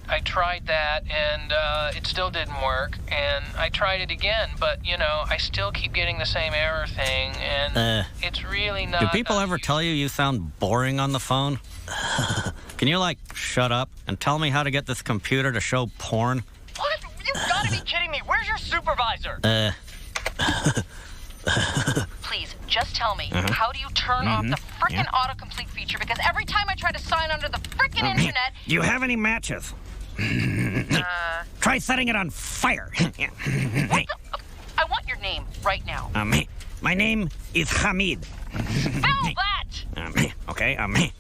I tried that, and it still didn't work. And I tried it again, but, I still keep getting the same error thing, and it's really not... Do people ever tell you sound boring on the phone? Can you, shut up and tell me how to get this computer to show porn? What? You've got to be kidding me. Where's your supervisor? Please, just tell me, how do you turn off the frickin' autocomplete feature? Because every time I try to sign onto the frickin' internet... Do you have any matches? Try setting it on fire. What the... I want your name right now. My name is Hamid. Spell that! Okay, Hamid.